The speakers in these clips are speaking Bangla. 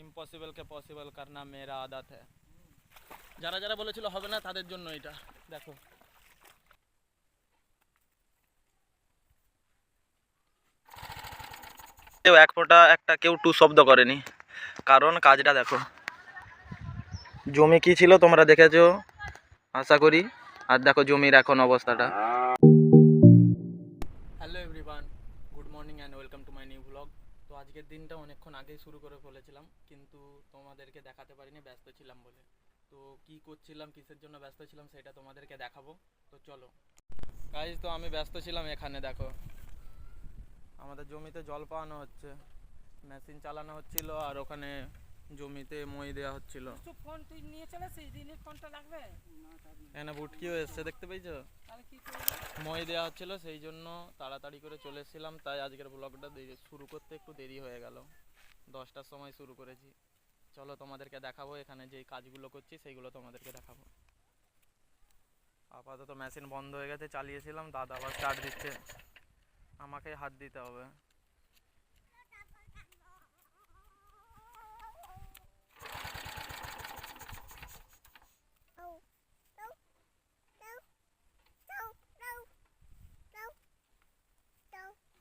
ইম্পসিবলকে পসিবল করনা মেরা আদত হ্যায়। যারা যারা বলেছিল হবে না তাদের জন্য এটা দেখো। এক ফোঁটা একটা কেউ টু শব্দ করেনি, কারণ কাজটা দেখো। জমি কি ছিল তোমরা দেখেছো আশা করি, আর দেখো জমির এখন অবস্থাটা। Hello everyone, good morning and welcome to my new blog. তো আজকের দিনটা অনেকক্ষণ আগেই শুরু করে ফেলেছিলাম, কিন্তু তোমাদেরকে দেখাতে পারিনি, ব্যস্ত ছিলাম বলে। তো কি করছিলাম, কিসের জন্য ব্যস্ত ছিলাম সেটা তোমাদেরকে দেখাবো। তো চলো গাইজ, তো আমি ব্যস্ত ছিলাম এখানে দেখো, আমাদের জমিতে জল পাওয়ানো হচ্ছে, মেশিন চালানো হচ্ছিল, আর ওখানে জমিতে মই দেওয়া হচ্ছিল। ফোন তুই নিয়ে চলে আসিস, দিনের ফোনটা লাগবে। এখানে বুটকিও এসছে দেখতে পেয়েছো, তাহলে কি করবি? মই দেওয়া হচ্ছিল, সেই জন্য তাড়াতাড়ি করে চলে এসেছিলাম। তাই আজকের ব্লগটা শুরু করতে একটু দেরি হয়ে গেল, 10টার সময় শুরু করেছি। চলো তোমাদেরকে দেখাবো এখানে যেই কাজগুলো করছি সেইগুলো তোমাদেরকে দেখাবো। আপাতত মেশিন বন্ধ হয়ে গেছে, চালিয়েছিলাম, দাদা আবার স্টার্ট দিচ্ছে, আমাকে হাত দিতে হবে।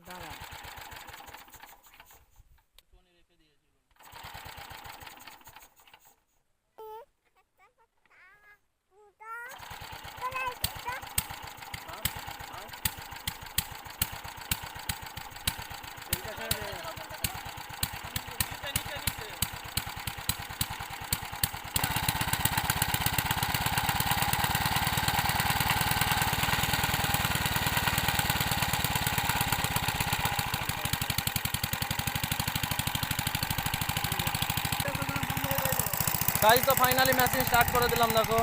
দাঁড়া, গাইজ তো ফাইনালি মেশিন স্টার্ট করে দিলাম দেখো।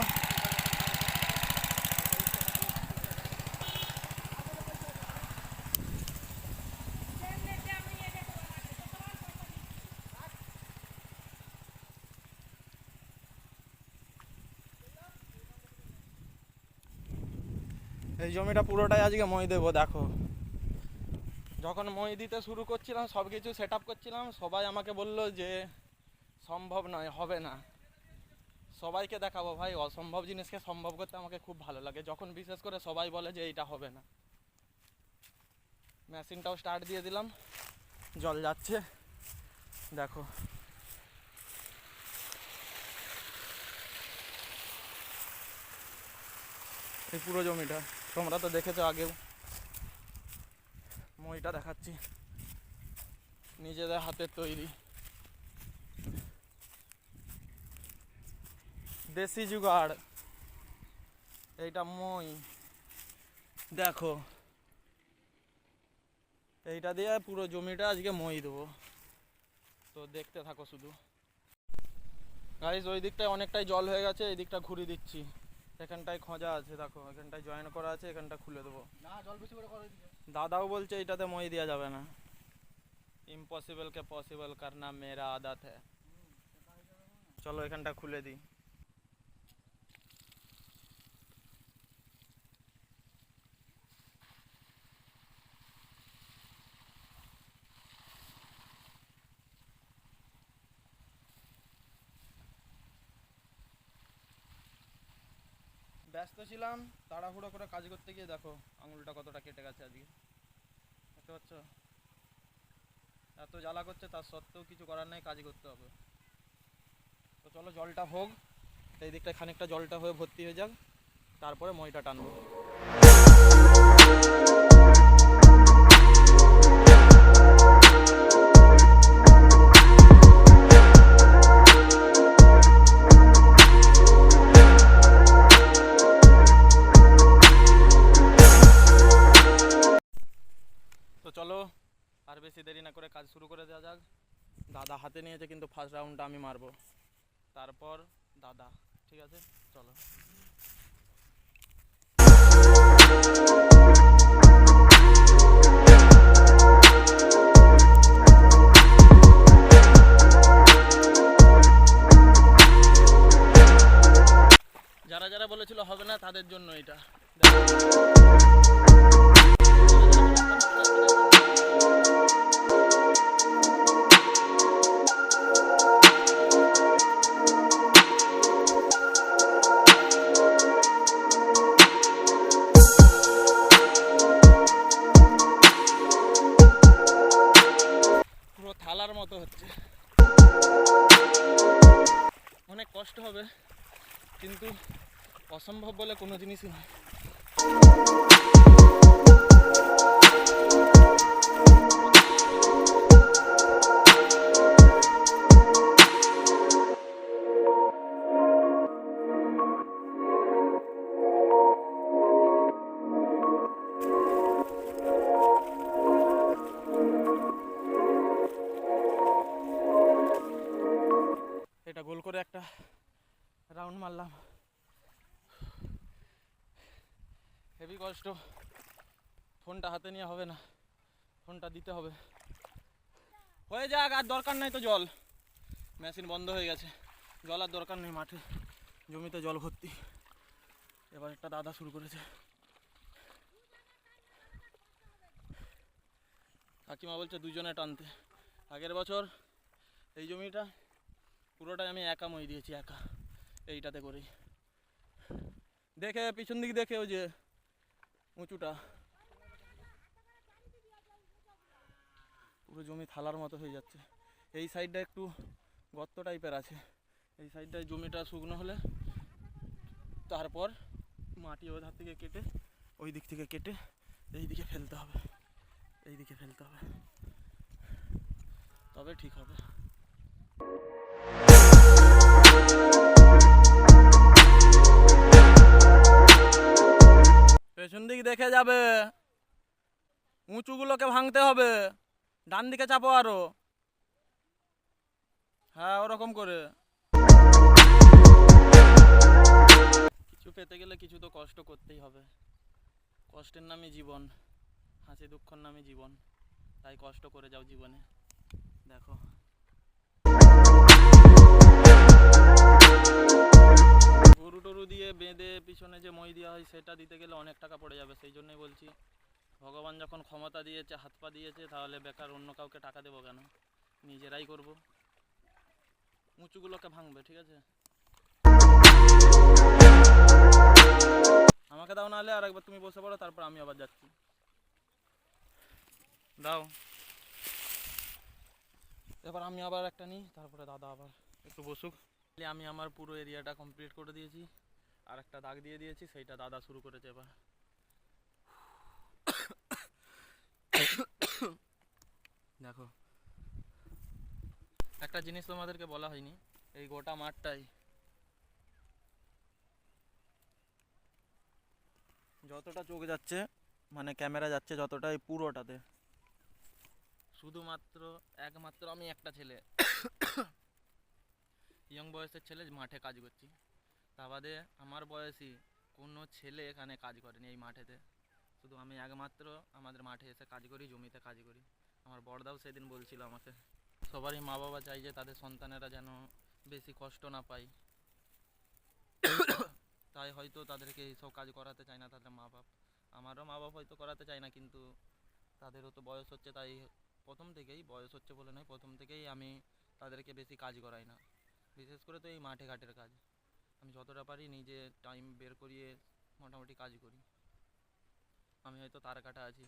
এই জমিটা পুরোটাই আজকে মই দেবো দেখো। যখন মই দিতে শুরু করছিলাম, সব কিছু সেট আপ করছিলাম, সবাই আমাকে বললো যে সম্ভব নয়, হবে না। সবাইকে দেখাবো ভাই, অসম্ভব জিনিসকে সম্ভব করতে আমাকে খুব ভালো লাগে, যখন বিশেষ করে সবাই বলে যে এইটা হবে না। মেশিনটাও স্টার্ট দিয়ে দিলাম, জল যাচ্ছে দেখো। এই পুরো জমিটা তোমরা তো দেখেছো আগেও, মইটা দেখাচ্ছি, নিজেদের হাতের তৈরি দেশি জুগাড়। এইটা মই দেখো, এইটা দিয়ে পুরো জমিটা আজকে মই দেবো। তো দেখতে থাকো শুধু। গাইস ওই দিকটায় অনেকটাই জল হয়ে গেছে, এই দিকটা ঘুরিয়ে দিচ্ছি। এখানটায় খোঁজা আছে দেখো, এখানটায় জয়েন করা আছে, এখানটা খুলে দেবো। না জল বেশি করে করে দিবে। দাদাও বলছে এইটাতে মই দেওয়া যাবে না, ইম্পসিবলকে পসিবল করনা মেরা আদত হ্যায়। চলো এখানটা খুলে দিই। ব্যস্ত ছিলাম, তাড়াহুড়ো করে কাজ করতে গিয়ে দেখো আঙুলটা কতটা কেটে গেছে আজকে, বুঝতে পারছো? এত জ্বালা করছে, তার সত্ত্বেও কিছু করার নেই, কাজ করতে হবে। তো চলো জলটা হোক, এই দিকটায় খানিকটা জলটা হয়ে ভর্তি হয়ে যাক, তারপরে মইটা টানবো। তো চলো আর বেশি দেরি না করে কাজ শুরু করে দেওয়া যাক। দাদা হাতে নিয়েছে, কিন্তু ফার্স্ট রাউন্ডটা আমি মারবো, তারপর দাদা, ঠিক আছে? চলো। যারা যারা বলেছিল হবে না তাদের জন্য এটা। অনেক কষ্ট হবে, কিন্তু অসম্ভব বলে কোনো জিনিসই নয়। এটা গোল করে একটা রাউন্ড মারলাম, হেভি কষ্ট। ফোনটা হাতে নিয়ে হবে না, ফোনটা দিতে হবে। হয়ে যাক, আর দরকার নাই তো জল, মেশিন বন্ধ হয়ে গেছে, জল আর দরকার নেই। মাঠে জমিতে জল ভর্তি। এবার একটা দাদা শুরু করেছে। কাকিমা বলছে দুজনে টানতে। আগের বছর এই জমিটা পুরোটাই আমি একা মই দিয়েছি, একা, এইটাতে করেই। দেখে পিছন দিক দেখে, ওই যে উঁচুটা পুরো জমি থালার মতো হয়ে যাচ্ছে। এই সাইডটা একটু গর্ত টাইপের আছে, এই সাইডটায় জমিটা শুকনো হলে তারপর মাটি ওই ধার থেকে কেটে, ওই দিক থেকে কেটে এই দিকে ফেলতে হবে, এই দিকে ফেলতে হবে, তবে ঠিক হবে। পেছন দিক দেখে যাবে, উঁচুগুলোকে ভাঙতে হবে, ডান দিকে চাপো আরো, হ্যাঁ ওরকম করে। কিছু পেতে গেলে কিছু তো কষ্ট করতেই হবে, কষ্টের নামই জীবন, হাসি দুঃখের নামই জীবন, তাই কষ্ট করে যাও জীবনে। দেখো গরু টরু দিয়ে বেঁধে পিছনে যে মই দেওয়া হয় সেটা দিতে গেলে অনেক টাকা পড়ে যাবে। সেই জন্যই বলছি, ভগবান যখন ক্ষমতা দিয়েছে, হাত পা দিয়েছে, তাহলে বেকার অন্য কাউকে টাকা দেবো কেন, নিজেরাই করব। উঁচুগুলোকে ভাঙবে, ঠিক আছে? আমাকে দাও, না হলে আর একবার তুমি বসে পড়ো, তারপর আমি আবার যাচ্ছি। দাও, এবার আমি আবার একটা নিই, তারপরে দাদা আবার একটু বসুক। আমি আমার পুরো এরিয়াটা কমপ্লিট করে দিয়েছি, আর একটা দাগ দিয়ে দিয়েছি, সেইটা দাদা শুরু করেছে এবার। দেখো, একটা জিনিস তোমাদেরকে বলা হয়নি, এই গোটা মাঠটাই যতটা চোখ যাচ্ছে, মানে ক্যামেরা যাচ্ছে যতটাই, পুরোটাতে শুধুমাত্র একমাত্র আমি একটা ছেলে, ইয়ং বয়সের ছেলে মাঠে কাজ করছি। তা বাদে আমার বয়সী কোনো ছেলে এখানে কাজ করেনি এই মাঠেতে। শুধু আমি একমাত্র আমাদের মাঠে এসে কাজ করি, জমিতে কাজ করি। আমার বড়দাও সেদিন বলছিল আমাকে, সবারই মা বাবা চাই যে তাদের সন্তানেরা যেন বেশি কষ্ট না পায়, তাই হয়তো তাদেরকে এইসব কাজ করাতে চায় না তাদের মা বাপ। আমারও মা বাপ হয়তো করাতে চায় না, কিন্তু তাদেরও তো বয়স হচ্ছে, তাই প্রথম থেকেই, বয়স হচ্ছে বলে নয়, প্রথম থেকেই আমি তাদেরকে বেশি কাজ করাই না। বিশেষ করে তো এই মাঠে ঘাটের কাজ আমি যতটা পারি নিজে টাইম বের করিয়ে মোটামুটি কাজ করি। আমি হয়তো তার কাটা আছি,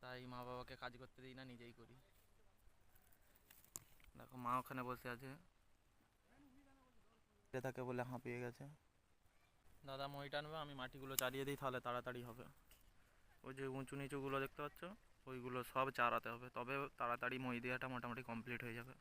তাই মা বাবাকে কাজ করতে দিই না, নিজেই করি। দেখো মা ওখানে বসে আছে, থাকে বলে হাঁপিয়ে গেছে। দাদা মই টানবে, আমি মাটিগুলো চারিয়ে দিই, তাহলে তাড়াতাড়ি হবে। ওই যে উঁচু নিচুগুলো দেখতে পাচ্ছ, ওইগুলো সব চারাতে হবে, তবে তাড়াতাড়ি মই দেওয়াটা মোটামুটি কমপ্লিট হয়ে যাবে।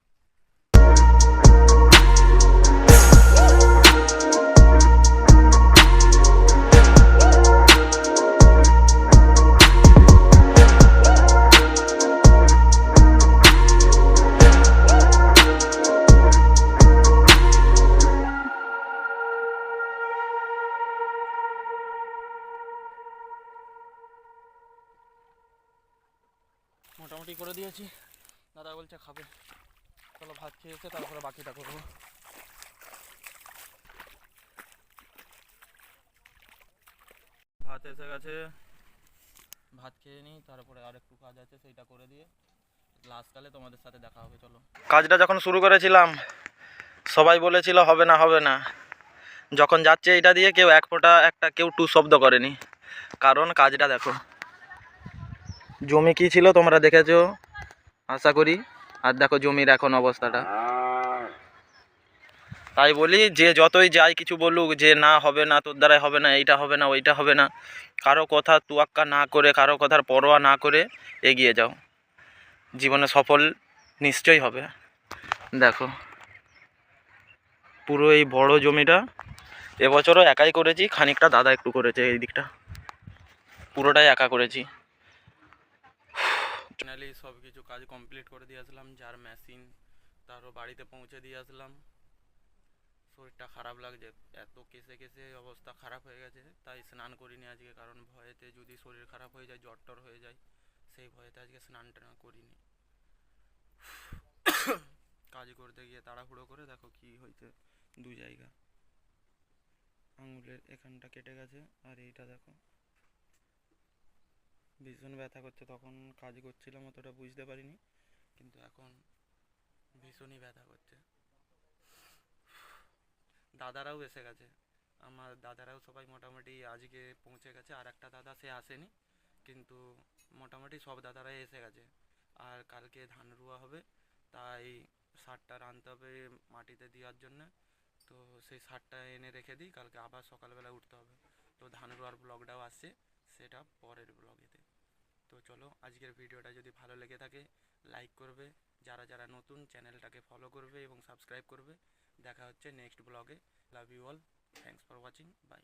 মোটামুটি করে দিয়েছি, দাদা বলছে খাবে, চলো ভাত খেয়েছে তারপরে বাকিটা করবো। ভাত এসে গেছে, ভাত খেয়ে নিই, তারপরে আর একটু কাজ আছে সেইটা করে দিয়ে লাস্টকালে তোমাদের সাথে দেখা হবে। চলো। কাজটা যখন শুরু করেছিলাম সবাই বলেছিল হবে না হবে না, যখন যাচ্ছে এটা দিয়ে কেউ এক ফোঁটা কেউ টু শব্দ করেনি, কারণ কাজটা দেখো। জমি কি ছিল তোমরা দেখেছো আশা করি, আর দেখো জমির এখন অবস্থাটা। তাই বলি যে যতই যাই কিছু বলুক যে না হবে না, তোর দ্বারাই হবে না, এইটা হবে না, ওইটা হবে না, কারো কথা তুয়াক্কা না করে, কারো কথার পরোয়া না করে এগিয়ে যাও, জীবনে সফল নিশ্চয়ই হবে। দেখো পুরো এই বড় জমিটা এবছরও একাই করেছি, খানিকটা দাদা একটু করেছে, এই দিকটা পুরোটাই একা করেছি। ফাইনালি সব কিছু কাজ কমপ্লিট করে দিয়ে আসলাম, যার মেশিন তারও বাড়িতে পৌঁছে দিয়ে আসলাম। শরীরটা খারাপ লাগছে, এত কেসে কেসে অবস্থা খারাপ হয়ে গেছে, তাই স্নান করিনি আজকে, কারণ ভয়েতে যদি শরীর খারাপ হয়ে যায়, জ্বর টর হয়ে যায়, সেই ভয়েতে আজকে স্নান টান করিনি। কাজ করতে গিয়ে তাড়াহুড়ো করে দেখো কি হয়েছে, 2 জায়গা আঙুলের এখানটা কেটে গেছে, আর এইটা দেখো ভীষণ ব্যথা করছে। তখন কাজ করছিলাম অতটা বুঝতে পারিনি, কিন্তু এখন ভীষণই ব্যথা করছে। দাদারাও এসে গেছে, আমার দাদারাও সবাই মোটামুটি আজকে পৌঁছে গেছে, আর একটা দাদা সে আসেনি, কিন্তু মোটামুটি সব দাদারাই এসে গেছে। আর কালকে ধান রুয়া হবে, তাই সারটা আনতে হবে মাটিতে দেওয়ার জন্য, তো সেই সারটা এনে রেখে দিই, কালকে আবার সকালবেলা উঠতে হবে। তো ধান রুয়ার ব্লগটাও আসছে, সেটা পরের ব্লগেতে। তো চলো, আজকের ভিডিওটা যদি ভালো লেগে থাকে লাইক করবে, যারা যারা নতুন চ্যানেলটাকে ফলো করবে এবং সাবস্ক্রাইব করবে। দেখা হচ্ছে নেক্সট ব্লগে। Love you all, thanks for watching, by.